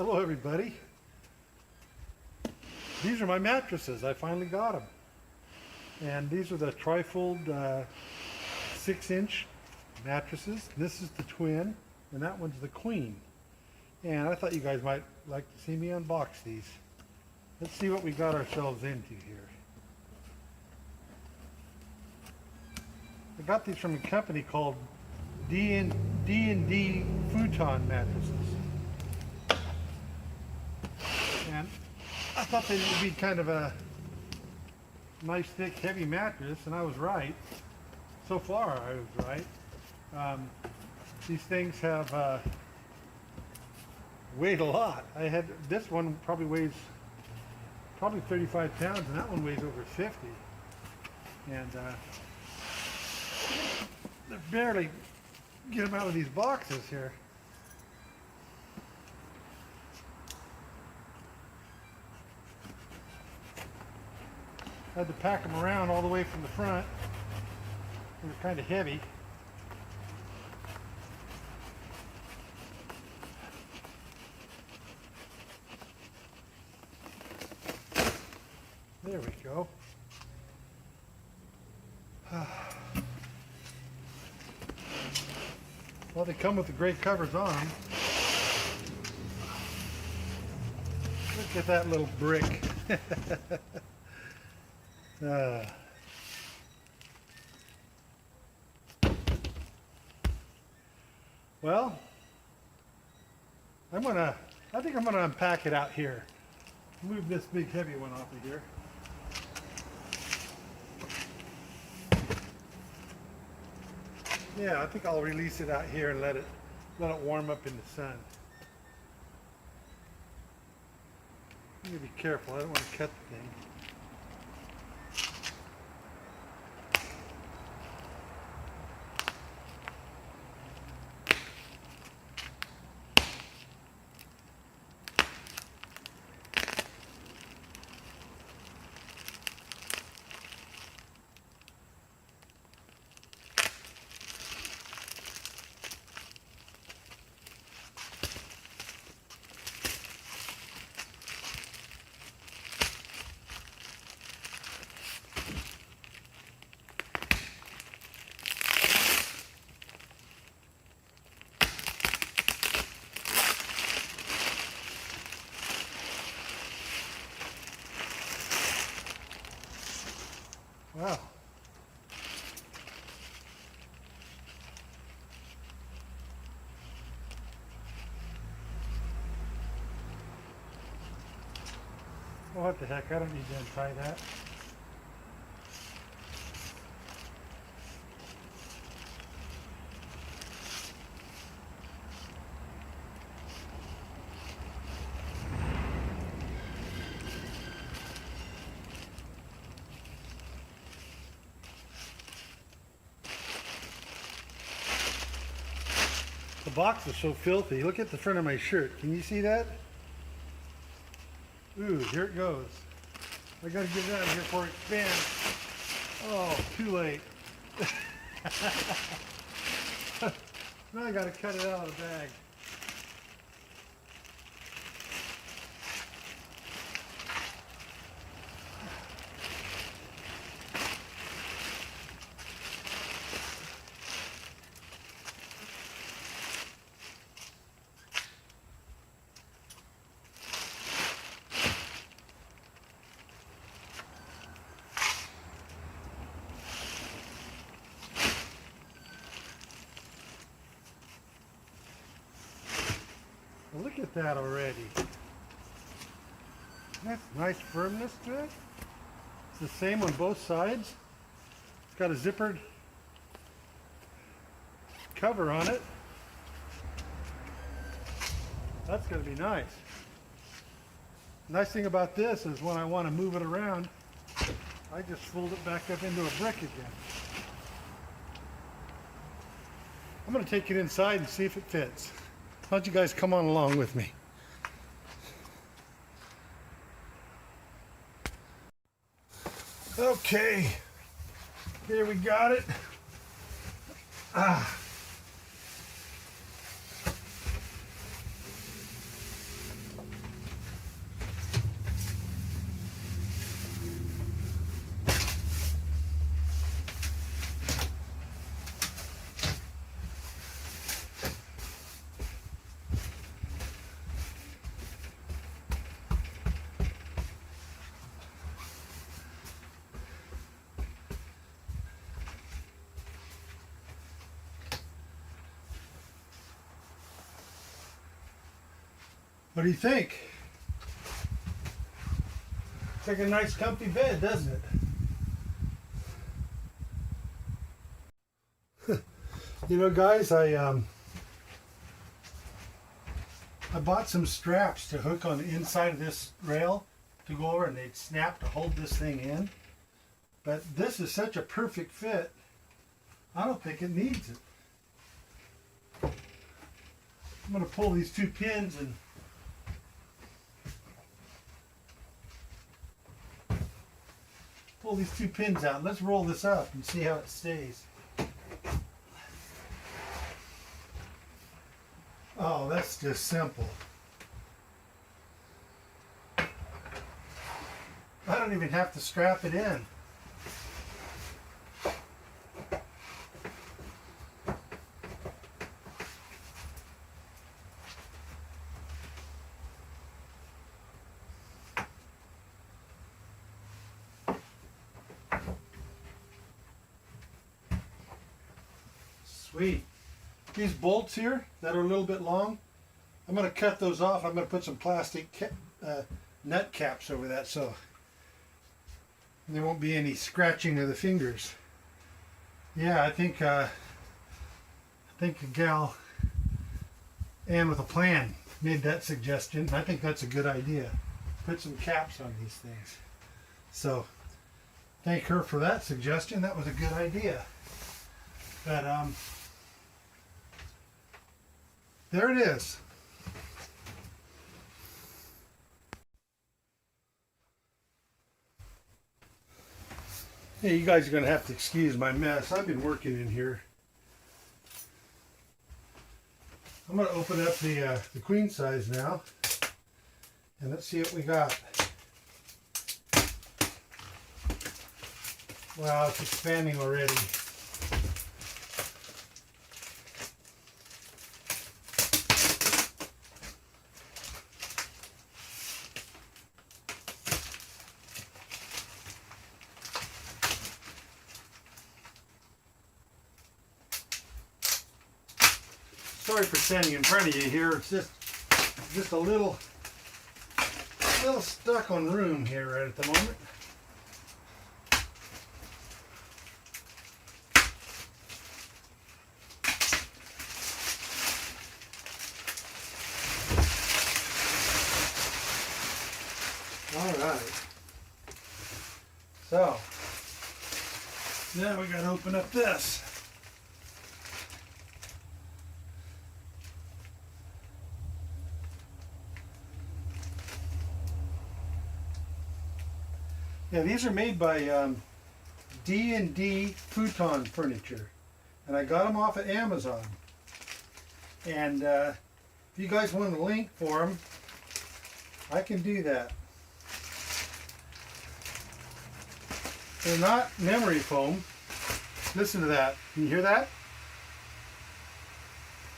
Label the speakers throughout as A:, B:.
A: Hello everybody. These are my mattresses. I finally got them. And these are the trifold 6-inch mattresses. This is the twin and that one's the queen. And I thought you guys might like to see me unbox these. Let's see what we got ourselves into here. I got these from a company called D&D Futon Mattresses. And I thought they would be kind of a nice, thick, heavy mattress, and I was right. So far, I was right. These things have weighed a lot. This one probably weighs 35 pounds, and that one weighs over 50. And they barely get them out of these boxes here. I had to pack them around all the way from the front. They were kind of heavy. There we go. Well, they come with the great covers on them. Look at that little brick. Well, I think I'm gonna unpack it out here. Move this big heavy one off of here. Yeah, I think I'll release it out here and let it warm up in the sun. I'm gonna be careful, I don't want to cut the thing. Wow. Well, what the heck, I don't need to untie that. The box is so filthy. Look at the front of my shirt. Can you see that? Ooh, here it goes. I gotta get it out of here before it expands. Oh, too late. Now I gotta cut it out of the bag. Well, look at that already. That's nice firmness to it. It's the same on both sides. It's got a zippered cover on it. That's going to be nice. Nice thing about this is when I want to move it around, I just fold it back up into a brick again. I'm going to take it inside and see if it fits. Why don't you guys come on along with me? Okay, here we got it. What do you think? It's like a nice comfy bed, doesn't it? You know, guys, I bought some straps to hook on the inside of this rail to go over, and they'd snap to hold this thing in. But this is such a perfect fit, I don't think it needs it. I'm going to pull these two pins and pull these two pins out. Let's roll this up and see how it stays. Oh, that's just simple. I don't even have to strap it in. Sweet. These bolts here that are a little bit long, I'm going to cut those off. I'm going to put some plastic nut caps over that so there won't be any scratching of the fingers. Yeah, I think a gal, Ann with a plan, made that suggestion. I think that's a good idea. Put some caps on these things. So thank her for that suggestion. That was a good idea. But there it is. Hey, you guys are going to have to excuse my mess. I've been working in here. I'm going to open up the queen size now, and let's see what we got. Wow, it's expanding already. Sorry for standing in front of you here. It's just a little stuck on room here right at the moment. All right. So now we got to open up this. Yeah, these are made by D&D Futon Furniture, and I got them off at Amazon. And if you guys want a link for them, I can do that. They're not memory foam. Listen to that. Can you hear that?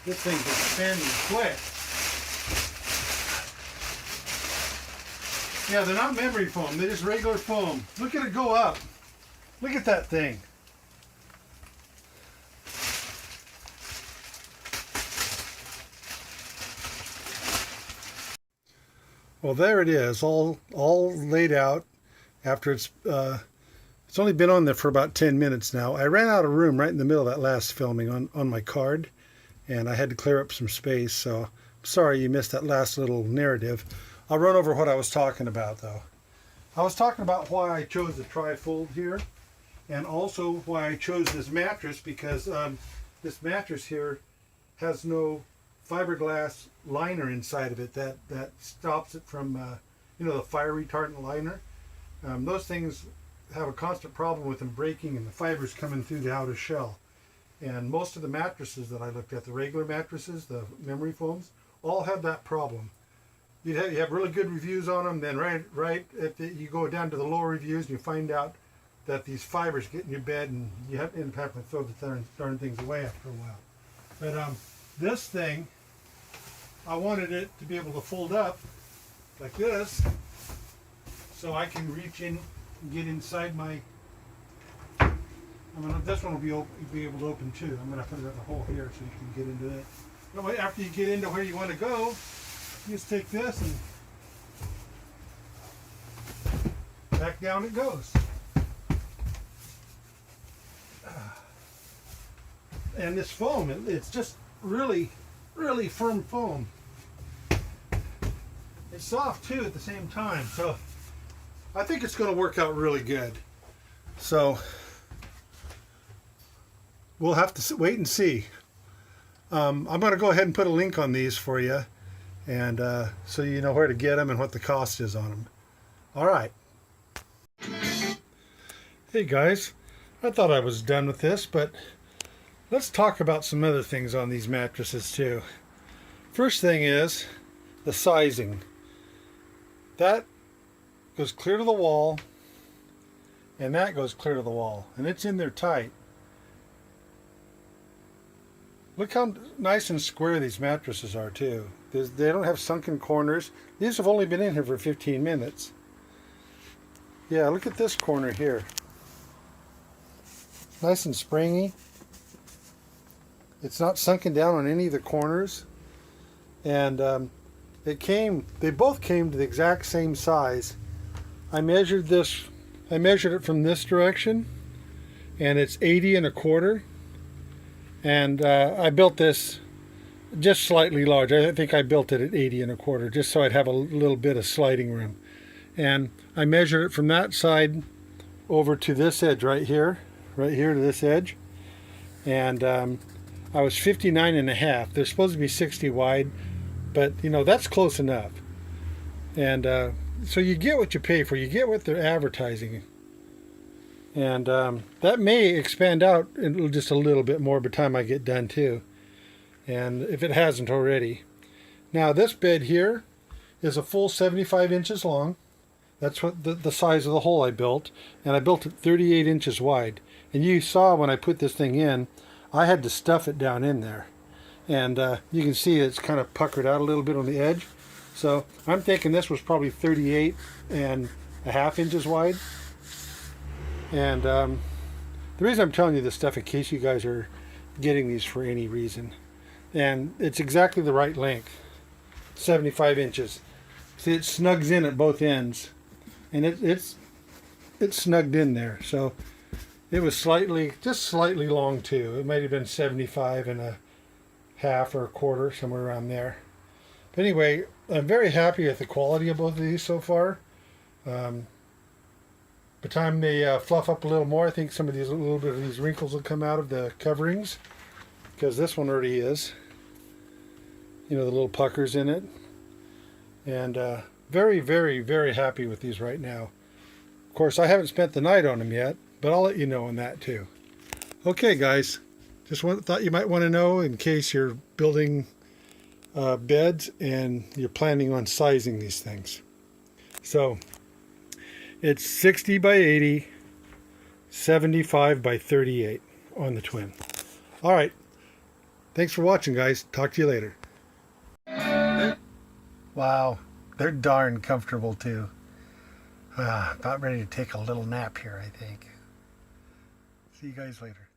A: This thing's expanding quick. Yeah, they're not memory foam. They're just regular foam. Look at it go up. Look at that thing. Well, there it is, all laid out after it's only been on there for about 10 minutes now. I ran out of room right in the middle of that last filming on my card, and I had to clear up some space, so I'm sorry you missed that last little narrative. I'll run over what I was talking about, though. I was talking about why I chose the trifold here, and also why I chose this mattress, because this mattress here has no fiberglass liner inside of it that stops it from, the fire retardant liner. Those things have a constant problem with them breaking and the fibers coming through the outer shell. And most of the mattresses that I looked at, the regular mattresses, the memory foams, all have that problem. You have really good reviews on them, then right if you go down to the lower reviews and you find out that these fibers get in your bed and you end up having to throw the darn things away after a while. But this thing, I wanted it to be able to fold up like this so I can reach in and get inside my, this one will be able to open too. I'm going to put it at the hole here so you can get into it. But after you get into where you want to go, just take this and back down it goes. And this foam, it's just really, really firm foam. It's soft too at the same time, so I think it's going to work out really good. So we'll have to wait and see. I'm going to go ahead and put a link on these for you, and so you know where to get them and what the cost is on them. All right. Hey guys, I thought I was done with this, but let's talk about some other things on these mattresses too. First thing is the sizing. That goes clear to the wall, and that goes clear to the wall, and it's in there tight. Look how nice and square these mattresses are too. They don't have sunken corners. These have only been in here for 15 minutes. Yeah, look at this corner here. Nice and springy. It's not sunken down on any of the corners. And they both came to the exact same size. I measured it from this direction, and it's 80 1/4. And I built this just slightly large. I think I built it at 80 1/4, just so I'd have a little bit of sliding room. And I measured it from that side over to this edge right here to this edge. And I was 59 1/2. They're supposed to be 60 wide, but you know, that's close enough. And so you get what you pay for. You get what they're advertising. And that may expand out just a little bit more by the time I get done too, and if it hasn't already. Now this bed here is a full 75 inches long. That's what the size of the hole I built, and I built it 38 inches wide. And you saw when I put this thing in, I had to stuff it down in there, and you can see it's kind of puckered out a little bit on the edge. So I'm thinking this was probably 38 1/2 inches wide. And the reason I'm telling you this stuff, in case you guys are getting these for any reason, and it's exactly the right length, 75 inches. See, it snugs in at both ends, and it's snugged in there. So it was just slightly long too. It might have been 75 1/2 or 1/4, somewhere around there. But anyway, I'm very happy with the quality of both of these so far. By the time they fluff up a little more, I think a little bit of these wrinkles will come out of the coverings, because this one already is. You know, the little puckers in it. And very, very, very happy with these right now. Of course, I haven't spent the night on them yet, but I'll let you know on that too. Okay, guys, just thought you might want to know in case you're building beds and you're planning on sizing these things. So it's 60 by 80, 75 by 38 on the twin. All right. Thanks for watching, guys. Talk to you later. Wow. They're darn comfortable, too. About ready to take a little nap here, I think. See you guys later.